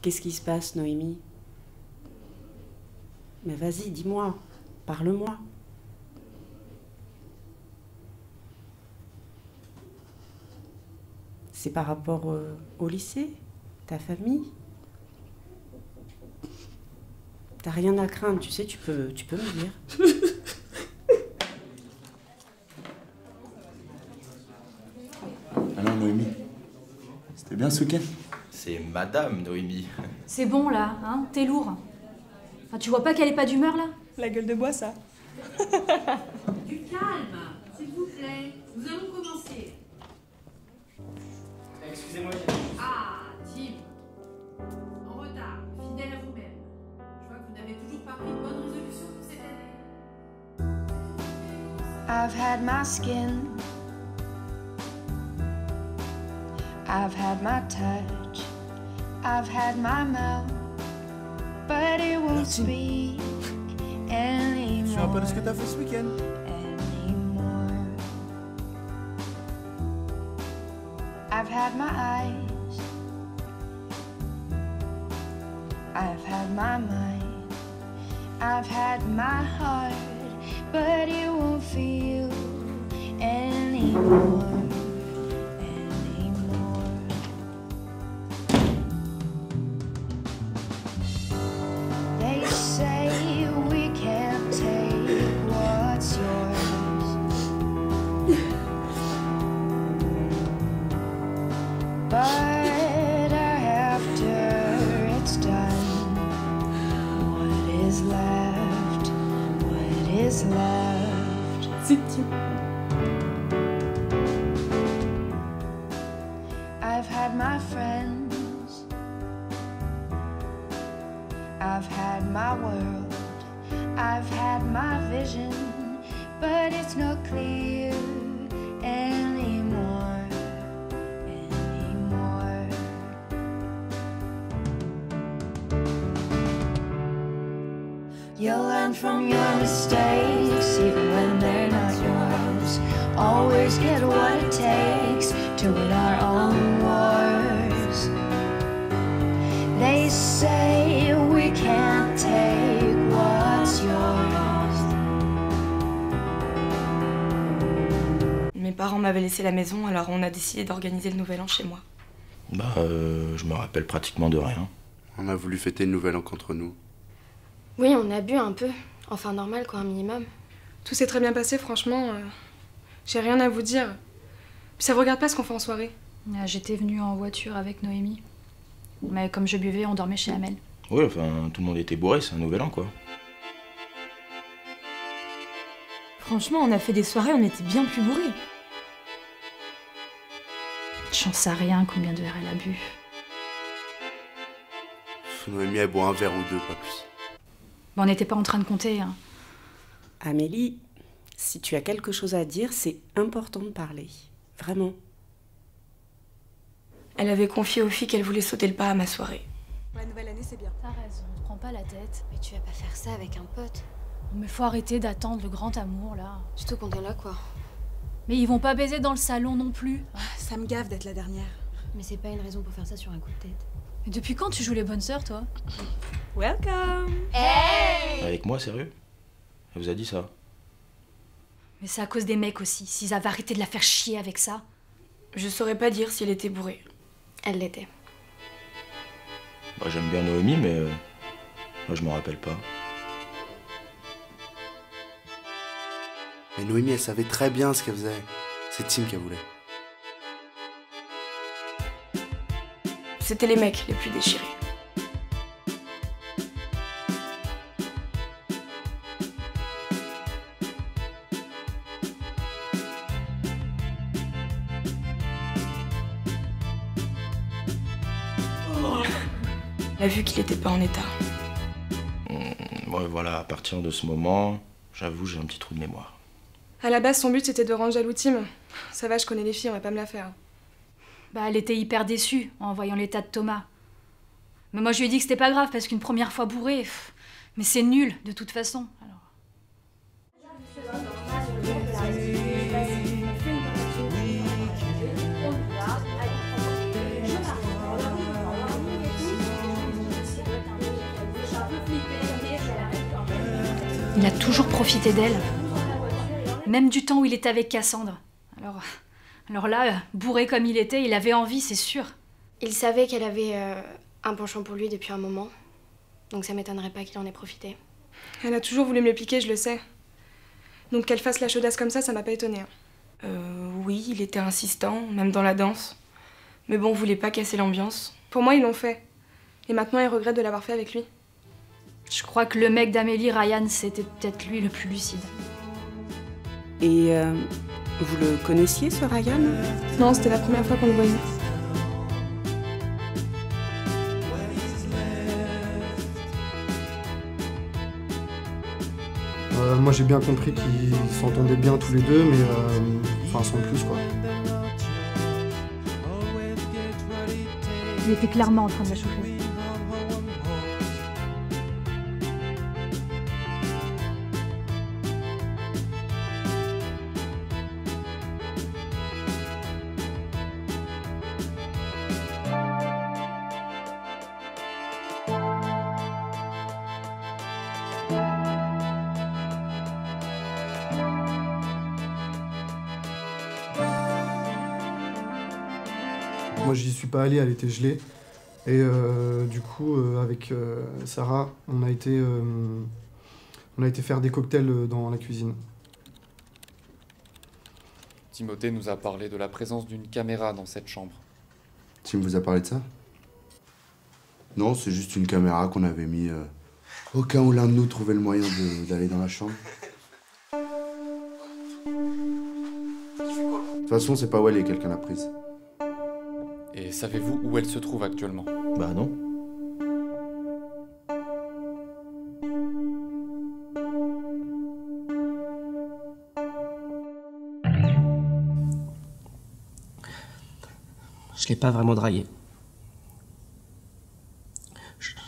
Qu'est-ce qui se passe, Noémie? Mais vas-y, dis-moi, parle-moi. C'est par rapport au lycée, ta famille? T'as rien à craindre, tu sais, tu peux me dire. Alors Noémie, c'était bien ce week-end? C'est Madame Noémie. C'est bon là, hein? T'es lourd. Enfin, tu vois pas qu'elle est pas d'humeur là? La gueule de bois, ça. Du calme, s'il vous plaît. Nous allons commencer. Excusez-moi, Ah, Tim. En retard, fidèle à vous-même. Je vois que vous n'avez toujours pas pris de bonne résolution pour cette année. I've had my skin. I've had my touch. I've had my mouth. But it won't speak anymore. Je suis un peu de ce que t'as fait ce week-end. Anymore. I've had my eyes. I've had my mind. I've had my heart. But it won't feel anymore. They say we can't take what's yours, but after it's done, what is left? What is left? C'est qui? I've had my friends. I've had my world, I've had my vision, but it's not clear anymore, anymore. You'll learn from your mistakes, even when they're not yours. Always get what it takes to win our own wars. They say we can't take what's yours. Mes parents m'avaient laissé la maison, alors on a décidé d'organiser le nouvel an chez moi. Bah, je me rappelle pratiquement de rien. On a voulu fêter le nouvel an contre nous. Oui, on a bu un peu. Enfin, normal, quoi, un minimum. Tout s'est très bien passé, franchement. J'ai rien à vous dire. Puis ça vous regarde pas ce qu'on fait en soirée. J'étais venue en voiture avec Noémie. Mais comme je buvais, on dormait chez Amel. Oui, enfin, tout le monde était bourré, c'est un nouvel an, quoi. Franchement, on a fait des soirées, on était bien plus bourrés. J'en sais rien combien de verres elle a bu. Noémie, elle boit un verre ou deux, pas plus. Bon, on n'était pas en train de compter, hein. Amélie, si tu as quelque chose à dire, c'est important de parler. Vraiment. Elle avait confié aux filles qu'elle voulait sauter le pas à ma soirée. La nouvelle année, c'est bien. T'as raison, ne te prends pas la tête. Mais tu vas pas faire ça avec un pote. Mais faut arrêter d'attendre le grand amour, là. Surtout quand t'es là, quoi. Mais ils vont pas baiser dans le salon non plus. Ça me gave d'être la dernière. Mais c'est pas une raison pour faire ça sur un coup de tête. Mais depuis quand tu joues les bonnes sœurs, toi? Welcome! Avec moi, sérieux? Elle vous a dit ça? Mais c'est à cause des mecs aussi, s'ils avaient arrêté de la faire chier avec ça. Je saurais pas dire si elle était bourrée. Elle l'était. Bah, j'aime bien Noémie, mais moi, je m'en rappelle pas. Mais Noémie, elle savait très bien ce qu'elle faisait. C'est Tim qu'elle voulait. C'était les mecs les plus déchirés. Elle a vu qu'il était pas en état. Ouais, voilà, à partir de ce moment, j'avoue, j'ai un petit trou de mémoire. À la base, son but c'était de rendre jaloux Tim. Ça va, je connais les filles, on va pas me la faire. Bah, elle était hyper déçue en voyant l'état de Thomas. Mais moi, je lui ai dit que c'était pas grave parce qu'une première fois bourré, mais c'est nul de toute façon. Alors. Il a toujours profité d'elle. Même du temps où il était avec Cassandre. Alors là, bourré comme il était, il avait envie, c'est sûr. Il savait qu'elle avait un penchant pour lui depuis un moment. Donc ça m'étonnerait pas qu'il en ait profité. Elle a toujours voulu me le piquer, je le sais. Donc qu'elle fasse la chaudasse comme ça m'a pas étonnée. Oui, il était insistant, même dans la danse. Mais bon, on voulait pas casser l'ambiance. Pour moi, ils l'ont fait. Et maintenant, ils regrettent de l'avoir fait avec lui. Je crois que le mec d'Amélie, Ryan, c'était peut-être lui le plus lucide. Et vous le connaissiez, ce Ryan? Non, c'était la première fois qu'on le voyait. Moi j'ai bien compris qu'ils s'entendaient bien tous les deux, mais enfin sans plus quoi. Il était clairement en train de la chauffer. Moi j'y suis pas allé, elle était gelée. Et du coup avec Sarah, on a été faire des cocktails dans la cuisine. Timothée nous a parlé de la présence d'une caméra dans cette chambre. Tim vous a parlé de ça? Non, c'est juste une caméra qu'on avait mis au cas où l'un de nous trouvait le moyen d'aller dans la chambre. De toute façon, c'est pas où elle est, quelqu'un l'a prise. Et savez-vous où elle se trouve actuellement? Bah non. Je l'ai pas vraiment draguée.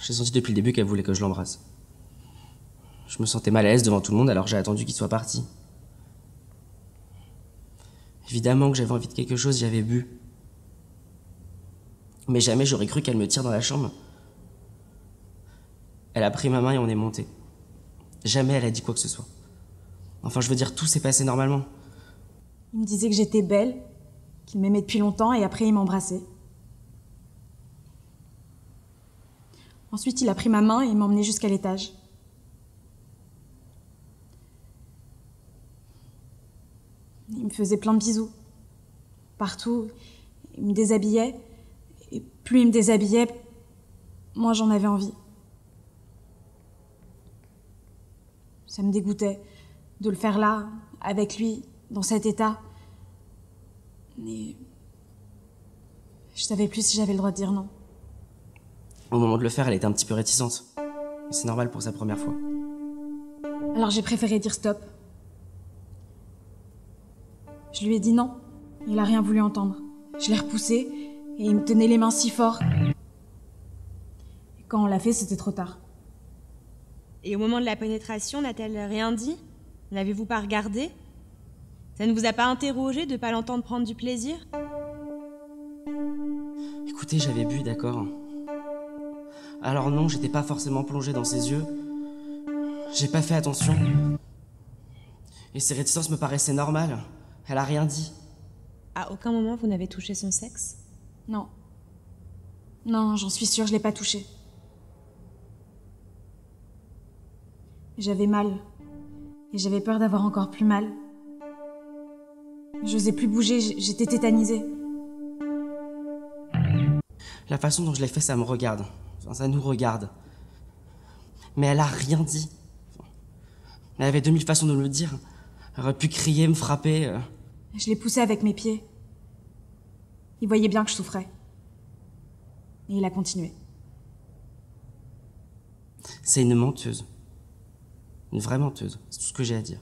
J'ai senti depuis le début qu'elle voulait que je l'embrasse. Je me sentais mal à l'aise devant tout le monde, alors j'ai attendu qu'il soit parti. Évidemment que j'avais envie de quelque chose, j'avais bu. Mais jamais j'aurais cru qu'elle me tire dans la chambre. Elle a pris ma main et on est monté. Jamais elle a dit quoi que ce soit. Enfin, je veux dire, tout s'est passé normalement. Il me disait que j'étais belle, qu'il m'aimait depuis longtemps, et après il m'embrassait. Ensuite, il a pris ma main et m'a emmenée jusqu'à l'étage. Il me faisait plein de bisous. Partout. Il me déshabillait. Et plus il me déshabillait, moins j'en avais envie. Ça me dégoûtait de le faire là, avec lui, dans cet état. Mais je savais plus si j'avais le droit de dire non. Au moment de le faire, elle était un petit peu réticente. C'est normal pour sa première fois. Alors j'ai préféré dire stop. Je lui ai dit non. Il a rien voulu entendre. Je l'ai repoussé et il me tenait les mains si fort. Et quand on l'a fait, c'était trop tard. Et au moment de la pénétration, n'a-t-elle rien dit? N'avez-vous pas regardé? Ça ne vous a pas interrogé de pas l'entendre prendre du plaisir? Écoutez, j'avais bu, d'accord. Alors non, j'étais pas forcément plongé dans ses yeux. J'ai pas fait attention. Et ses réticences me paraissaient normales. Elle a rien dit. À aucun moment vous n'avez touché son sexe? Non. Non, j'en suis sûre, je l'ai pas touché. J'avais mal. Et j'avais peur d'avoir encore plus mal. J'osais plus bouger, j'étais tétanisée. La façon dont je l'ai fait, ça me regarde. Enfin, ça nous regarde. Mais elle a rien dit. Elle avait 2000 façons de me le dire. Elle aurait pu crier, me frapper. Je l'ai poussé avec mes pieds. Il voyait bien que je souffrais. Et il a continué. C'est une menteuse. Une vraie menteuse. C'est tout ce que j'ai à dire.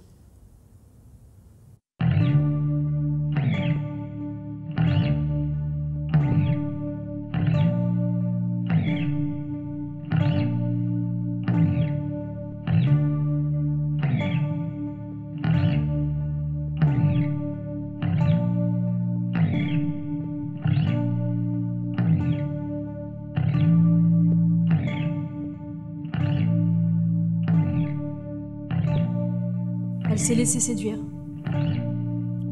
Elle s'est laissée séduire.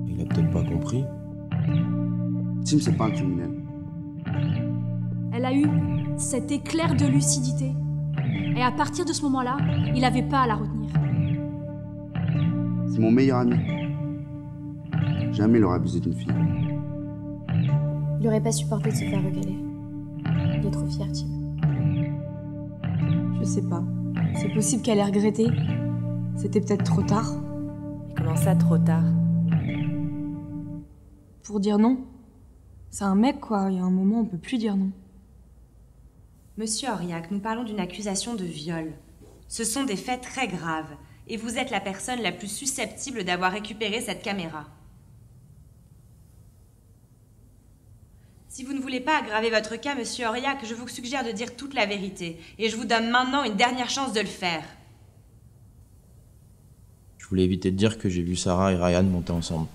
Il a peut-être pas compris. Tim, c'est pas un criminel. Elle a eu cet éclair de lucidité. Et à partir de ce moment-là, il n'avait pas à la retenir. C'est mon meilleur ami. Jamais il aurait abusé d'une fille. Il aurait pas supporté de se faire recaler. Il est trop fier, Tim. Je sais pas. C'est possible qu'elle ait regretté. C'était peut-être trop tard. Comment ça, trop tard? Pour dire non. C'est un mec, quoi. Il y a un moment, on peut plus dire non. Monsieur Aurillac, nous parlons d'une accusation de viol. Ce sont des faits très graves. Et vous êtes la personne la plus susceptible d'avoir récupéré cette caméra. Si vous ne voulez pas aggraver votre cas, monsieur Aurillac, je vous suggère de dire toute la vérité. Et je vous donne maintenant une dernière chance de le faire. Je voulais éviter de dire que j'ai vu Sarah et Ryan monter ensemble.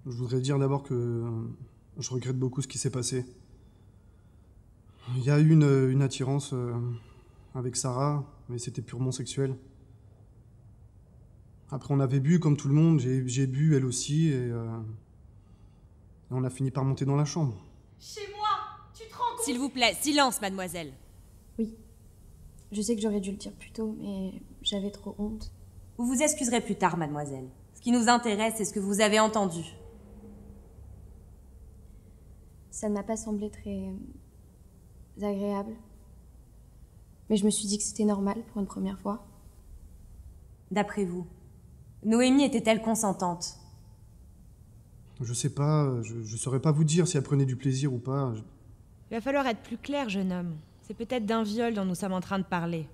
Je voudrais dire d'abord que je regrette beaucoup ce qui s'est passé. Il y a eu une attirance avec Sarah, mais c'était purement sexuel. Après, on avait bu comme tout le monde, j'ai bu elle aussi, et on a fini par monter dans la chambre. Chez moi, tu te rends compte? S'il vous plaît, silence, mademoiselle. Oui. Je sais que j'aurais dû le dire plus tôt, mais j'avais trop honte. Vous vous excuserez plus tard, mademoiselle. Ce qui nous intéresse, c'est ce que vous avez entendu. Ça ne m'a pas semblé très agréable. Mais je me suis dit que c'était normal pour une première fois. D'après vous, Noémie était-elle consentante? Je sais pas, je saurais pas vous dire si elle prenait du plaisir ou pas. Il va falloir être plus clair, jeune homme. C'est peut-être d'un viol dont nous sommes en train de parler.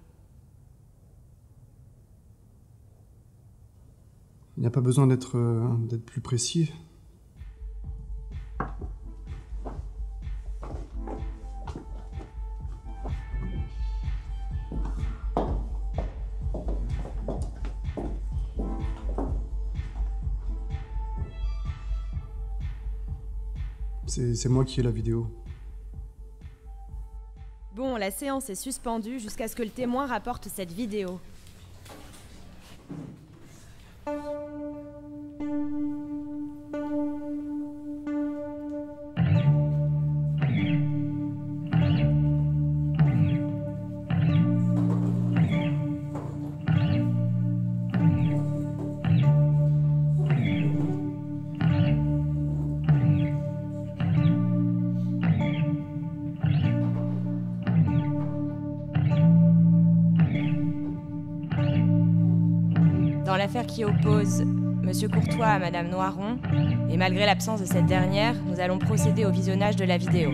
Il n'y a pas besoin d'être plus précis. C'est moi qui ai la vidéo. Bon, la séance est suspendue jusqu'à ce que le témoin rapporte cette vidéo. Dans l'affaire qui oppose Monsieur Courtois à Madame Noiron, et malgré l'absence de cette dernière, nous allons procéder au visionnage de la vidéo.